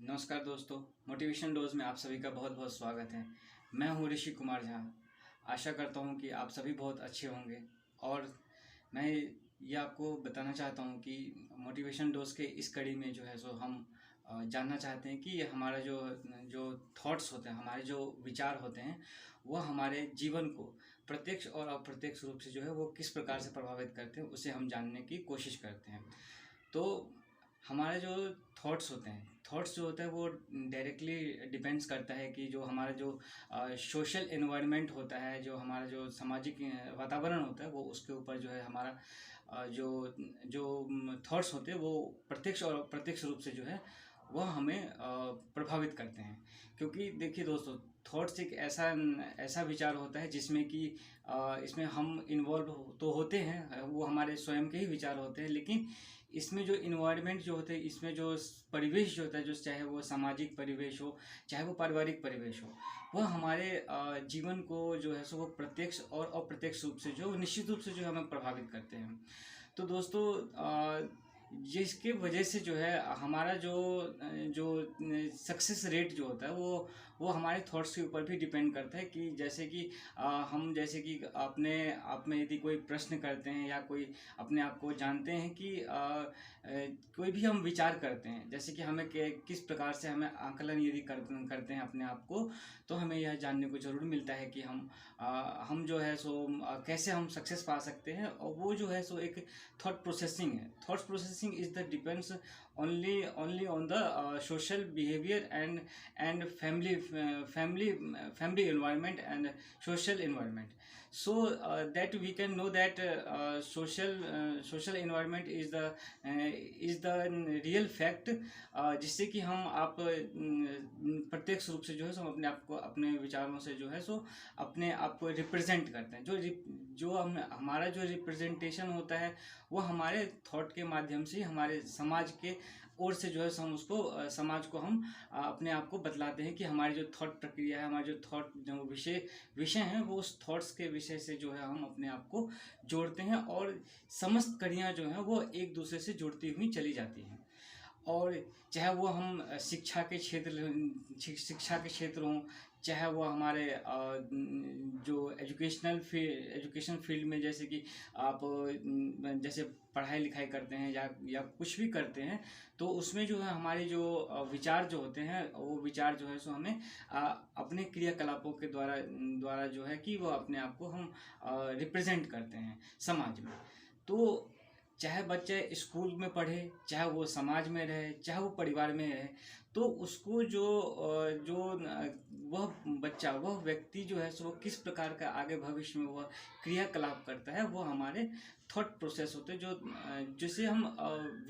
नमस्कार दोस्तों, motivation dose में आप सभी का बहुत बहुत स्वागत है। मैं हूँ ऋषि कुमार झा। आशा करता हूँ कि आप सभी बहुत अच्छे होंगे और मैं ये आपको बताना चाहता हूँ कि मोटिवेशन डोज के इस कड़ी में जो है सो हम जानना चाहते हैं कि हमारा जो जो थॉट्स होते हैं, हमारे जो विचार होते हैं, वह हमारे जीवन को प्रत्यक्ष और अप्रत्यक्ष रूप से जो है वो किस प्रकार से प्रभावित करते हैं, उसे हम जानने की कोशिश करते हैं। तो हमारे जो थॉट्स जो होता है वो डायरेक्टली डिपेंड्स करता है कि जो हमारा जो सोशल एनवायरनमेंट होता है, जो हमारा जो सामाजिक वातावरण होता है, वो उसके ऊपर जो है हमारा जो जो थॉट्स होते हैं वो प्रत्यक्ष और अप्रत्यक्ष रूप से जो है वह हमें प्रभावित करते हैं। क्योंकि देखिए दोस्तों, थॉट्स एक ऐसा ऐसा विचार होता है जिसमें कि इसमें हम इन्वॉल्व तो होते हैं, वो हमारे स्वयं के ही विचार होते हैं, लेकिन इसमें जो इन्वायरमेंट जो होते हैं, इसमें जो परिवेश जो होता है, जो चाहे वो सामाजिक परिवेश हो, चाहे वो पारिवारिक परिवेश हो, वह हमारे जीवन को जो है सो वो प्रत्यक्ष और अप्रत्यक्ष रूप से जो निश्चित रूप से जो हमें प्रभावित करते हैं। तो दोस्तों, जिसके वजह से जो है हमारा जो सक्सेस रेट जो होता है वो हमारे थॉट्स के ऊपर भी डिपेंड करता है। कि जैसे कि हम जैसे कि अपने आप में यदि कोई प्रश्न करते हैं या कोई अपने आप को जानते हैं कि कोई भी हम विचार करते हैं, जैसे कि हमें किस प्रकार से हमें आकलन यदि करते हैं अपने आप को, तो हमें यह जानने को ज़रूर मिलता है कि हम जो है सो कैसे हम सक्सेस पा सकते हैं। और वो जो है सो एक थॉट प्रोसेसिंग है। Thought processing is the depends only on the social behavior and family environment and social environment. So that we can know that social environment is the real fact, जिससे कि आप प्रत्यक्ष रूप से जो है सो हम अपने आप को अपने विचारों से जो है सो अपने आप को रिप्रेजेंट करते हैं। जो हमारा जो रिप्रेजेंटेशन होता है वो हमारे थॉट के माध्यम से हमारे समाज के ओर से जो है हम उसको समाज को हम अपने आप को बतलाते हैं कि हमारी जो थॉट प्रक्रिया है, हमारे जो थॉट जो विषय हैं, वो उस थॉट्स के विषय से जो है हम अपने आप को जोड़ते हैं और समस्त कड़ियाँ जो हैं वो एक दूसरे से जुड़ती हुई चली जाती हैं। और चाहे वो हम शिक्षा के क्षेत्र हों, चाहे वो हमारे जो एजुकेशन फील्ड में, जैसे कि आप जैसे पढ़ाई लिखाई करते हैं या कुछ भी करते हैं, तो उसमें जो है हमारे जो विचार जो होते हैं, वो विचार जो है सो हमें अपने क्रियाकलापों के द्वारा जो है कि वो अपने आप को हम रिप्रेजेंट करते हैं समाज में। तो चाहे बच्चे स्कूल में पढ़े, चाहे वो समाज में रहे, चाहे वो परिवार में रहे, तो उसको वह बच्चा, वह व्यक्ति जो है सो किस प्रकार का आगे भविष्य में वह क्रियाकलाप करता है, वो हमारे थॉट प्रोसेस होते हैं। जिसे हम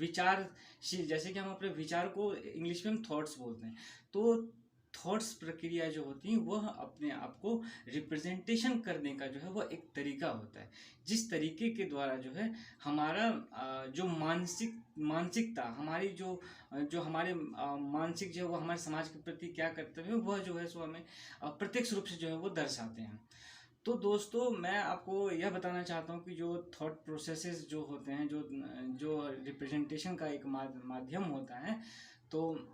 विचारशील, जैसे कि हम अपने विचार को इंग्लिश में हम थॉट्स बोलते हैं। तो थॉट्स प्रक्रिया जो होती है वह अपने आप को रिप्रेजेंटेशन करने का जो है वह एक तरीका होता है, जिस तरीके के द्वारा जो है हमारा जो मानसिकता, हमारी जो हमारे मानसिक जो है वो हमारे समाज के प्रति क्या कर्तव्य है, वह जो है सो हमें प्रत्यक्ष रूप से जो है वो दर्शाते हैं। तो दोस्तों, मैं आपको यह बताना चाहता हूँ कि जो थॉट प्रोसेसेस जो होते हैं, जो रिप्रेजेंटेशन का एक माध्यम होता है, तो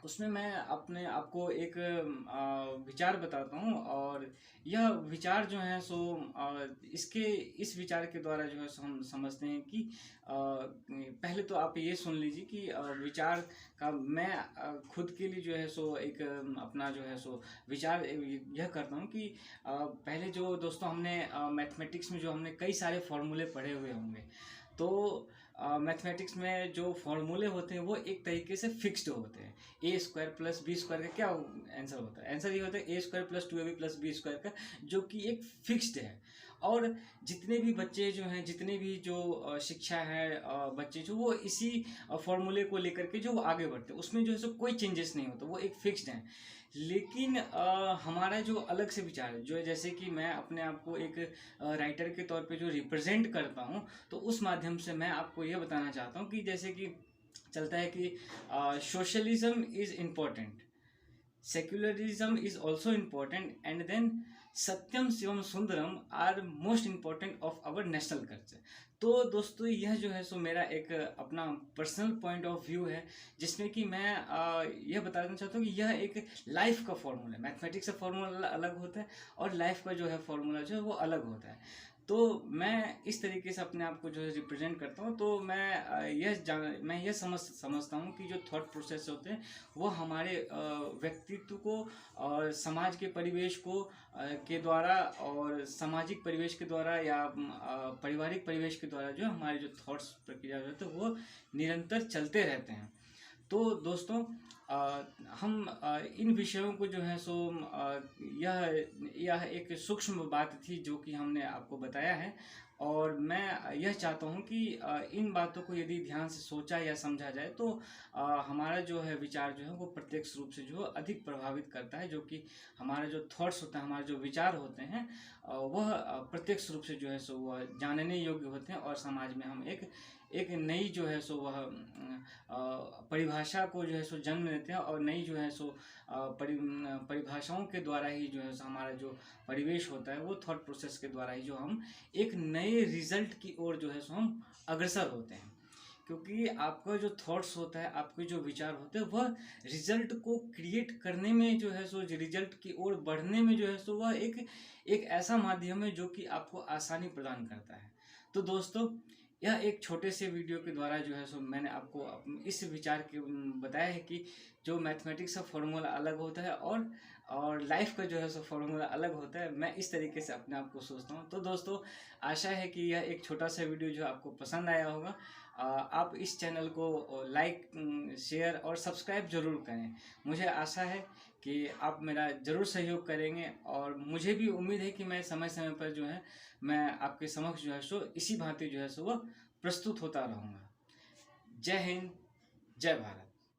उसमें मैं अपने आपको एक विचार बताता हूँ। और यह विचार जो है सो इस विचार के द्वारा जो है सो हम समझते हैं कि पहले तो आप ये सुन लीजिए कि विचार का मैं खुद के लिए जो है सो एक अपना जो है सो विचार यह करता हूँ कि पहले जो दोस्तों हमने मैथमेटिक्स में जो हमने कई सारे फॉर्मूले पढ़े हुए होंगे, तो मैथमेटिक्स में जो फॉर्मूले होते हैं वो एक तरीके से फिक्स्ड होते हैं। A square plus B square का क्या आंसर होता है? आंसर ये होता है A square plus 2ab plus B square का, जो कि एक फिक्स्ड है। और जितने भी बच्चे जो हैं, जितने भी जो शिक्षा है, बच्चे जो वो इसी फॉर्मूले को लेकर के जो वो आगे बढ़ते हैं, उसमें जो है सो कोई चेंजेस नहीं होता, वो एक फिक्स्ड है। लेकिन हमारा जो अलग से विचार है, जो जैसे कि मैं अपने आप को एक राइटर के तौर पे जो रिप्रेजेंट करता हूँ, तो उस माध्यम से मैं आपको ये बताना चाहता हूँ कि जैसे कि चलता है कि socialism is important, secularism is also important, and then सत्यम शिवम सुंदरम are most important of our national culture. तो दोस्तों यह जो है सो मेरा एक अपना पर्सनल पॉइंट ऑफ व्यू है, जिसमें कि मैं यह बताना चाहता हूँ कि यह एक लाइफ का फॉर्मूला है। मैथमेटिक्स का फॉर्मूला अलग होता है और लाइफ का जो है फॉर्मूला जो है वो अलग होता है। तो मैं इस तरीके से अपने आप को जो है रिप्रेजेंट करता हूँ। तो मैं यह समझता हूँ कि जो थॉट प्रोसेस होते हैं वो हमारे व्यक्तित्व को और समाज के परिवेश को के द्वारा और सामाजिक परिवेश के द्वारा या पारिवारिक परिवेश के द्वारा जो हमारे जो थॉट्स प्रक्रिया होते हैं वो निरंतर चलते रहते हैं। तो दोस्तों हम इन विषयों को जो है सो यह एक सूक्ष्म बात थी जो कि हमने आपको बताया है, और मैं यह चाहता हूं कि इन बातों को यदि ध्यान से सोचा या समझा जाए तो हमारा जो है विचार जो है वो प्रत्यक्ष रूप से जो अधिक प्रभावित करता है। जो कि हमारा जो थॉट्स होता है, हमारे जो विचार होते हैं वह प्रत्यक्ष रूप से जो है सो वह जानने योग्य होते हैं, और समाज में हम एक नई जो है सो वह परिभाषा को जो है सो जन्म देते हैं, और नई जो है सो परिभाषाओं के द्वारा ही जो है सो हमारा जो परिवेश होता है वो थॉट प्रोसेस के द्वारा ही जो हम एक नए रिजल्ट की ओर जो है सो हम अग्रसर होते हैं। क्योंकि आपका जो थॉट्स होता है, आपके जो विचार होते हैं, वह रिजल्ट को क्रिएट करने में जो है सो रिजल्ट की ओर बढ़ने में जो है सो वह एक ऐसा माध्यम है जो कि आपको आसानी प्रदान करता है। तो दोस्तों यह एक छोटे से वीडियो के द्वारा जो है सो मैंने आपको इस विचार के बताया है कि जो मैथमेटिक्स का फॉर्मूला अलग होता है और लाइफ का जो है सो फॉर्मूला अलग होता है। मैं इस तरीके से अपने आप को सोचता हूँ। तो दोस्तों आशा है कि यह एक छोटा सा वीडियो जो आपको पसंद आया होगा। आप इस चैनल को लाइक, शेयर और सब्सक्राइब जरूर करें। मुझे आशा है कि आप मेरा ज़रूर सहयोग करेंगे, और मुझे भी उम्मीद है कि मैं समय समय पर जो है मैं आपके समक्ष जो है सो इसी भांति जो है सो वह प्रस्तुत होता रहूँगा। जय हिंद, जय भारत।